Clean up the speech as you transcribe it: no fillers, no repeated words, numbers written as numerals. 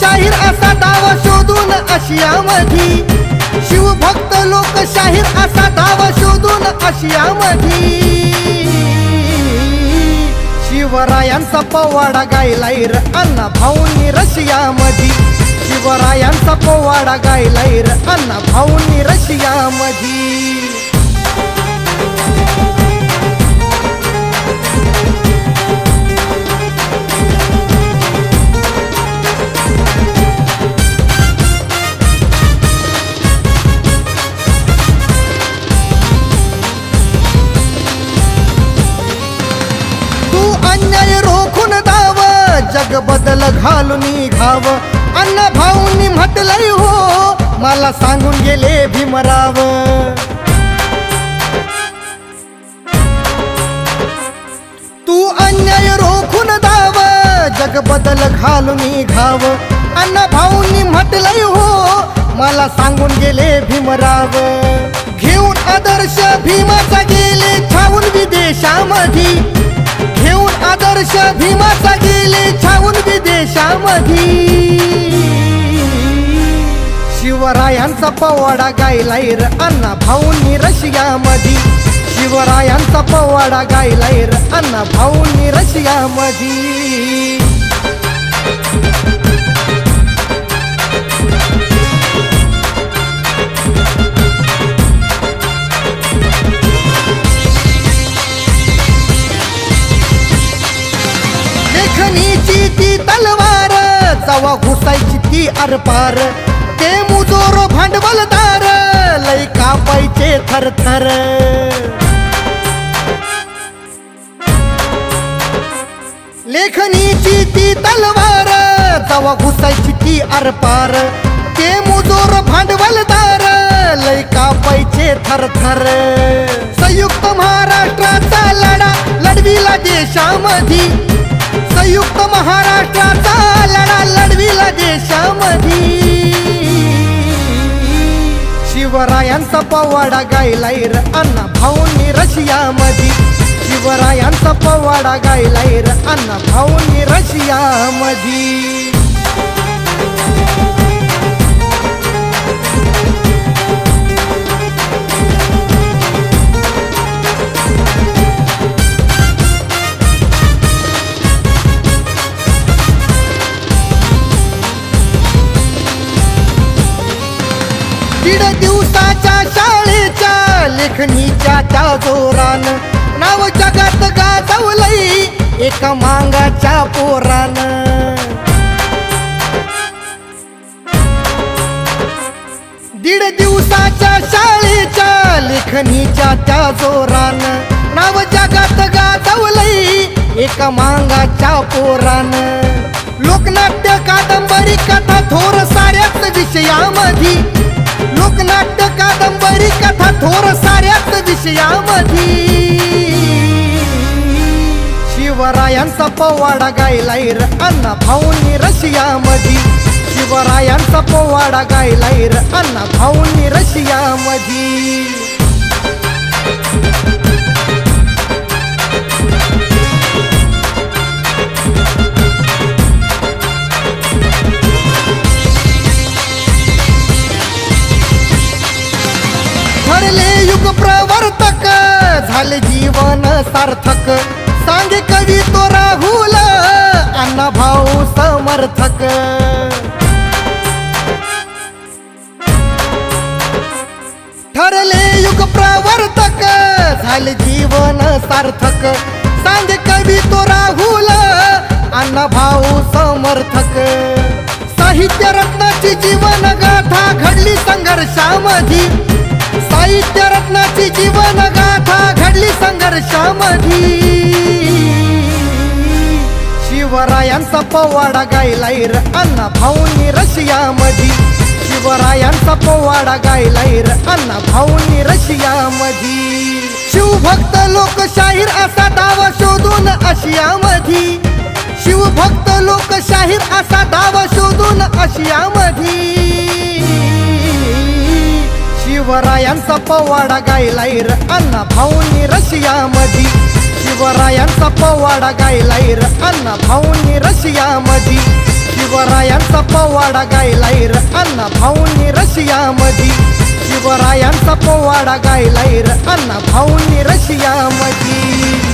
लोकशाहीर असा दावा शोधून आशियामधी, शिवभक्त लोकशाहीर असा दावा शोधून आशियामधी, शिवरायांचा पोवाडा गायलाय र अण्णा भाऊंनी रशियामधी, शिवरायांचा पोवाडा गायलाय र अण्णा भाऊंनी रशियामधी. अन्याय रोखून दाव, जग बदल घालून घाव, अण्णा भाऊंनी म्हटलंय हो, मला सांगून गेले भीमराव. तू अन्याय रोखून दाव, जग बदल घालून घाव, अण्णा भाऊंनी म्हटलंय हो, मला सांगून गेले भीमराव. घेऊन आदर्श भीमाचा गेले छावून विदेशामधी, घेऊन आदर्श भीमाचा गेले छावून विदेशामधी, शिवरायांचा पोवाडा गायलाय र अण्णा भाऊंनी रशियामधी, शिवरायांचा पोवाडा गायलाय र अण्णा भाऊंनी रशियामधी. लेखनीची ती तलवार, जवा घुसायची ती आरपार, ते मुजोर भांडवलदार, लय कापायचे थरथर. लेखनीची ती तलवार, जवा घुसायची ती आरपार, ते मुजोर भांडवलदार, लय कापायचे थरथर. संयुक्त महाराष्ट्राचा लढा लढविला देशामधी, संयुक्त महाराष्ट्राचा लढा लढविला देशामधी, शिवरायांचा पोवाडा गायलाय र अण्णा भाऊंनी रशियामधी, शिवरायांचा पोवाडा गायलाय र अण्णा भाऊंनी रशियामधी. दीड दिवसाच्या शाळेच्या लेखनीच्या त्या जोरान, नाव जगात गाजवलंय एका मांगाच्या पोरान. दीड दिवसाच्या शाळेच्या लेखनीच्या त्या जोरान, नाव जगात गाजवलंय एका मांगाच्या पोरान. लोकनाट्य कादंबरी कथा थोर साऱ्याच विषयामधी, लोकनाट्य कादंबरी कथा थोर साऱ्याच विषयामधी, शिवरायांचा पोवाडा गायलाय र अण्णा भाऊंनी रशियामधी, शिवरायांचा पोवाडा गायलाय र अण्णा भाऊंनी रशियामधी. ठरले युग प्रवर्तक, झाले जीवन सार्थक, सांगे कवी तो राहुल अण्णा भाऊ समर्थक. ठरले युग प्रवर्तक, झाले जीवन सार्थक, सांगे कवी तो राहुल अण्णा भाऊ समर्थक. साहित्य रत्नाची जीवन गाथा घडली संघर्षामधी, साहित्य रत्नाची जीवन गाथा घडली संघर्षामधी, शिवरायांचा पोवाडा गायलाय र अण्णा भाऊंनी रशियामधी, शिवरायांचा पोवाडा गायलाय र अण्णा भाऊंनी रशियामधी. शिवभक्त लोकशाहीर असा दावा शोधून आशियामधी, शिवभक्त लोकशाहीर असा दावा शोधून आशियामधी, शिवरायांचा पोवाडा गायलाय र अण्णा भाऊंनी रशियामधी, शिवरायांचा पोवाडा गायलाय र अण्णा भाऊंनी रशियामधी, शिवरायांचा पोवाडा गायलाय र अण्णा भाऊंनी रशियामधी शिवरायांचा पोवाडा गायलाय र अण्णा भाऊंनी रशियामधी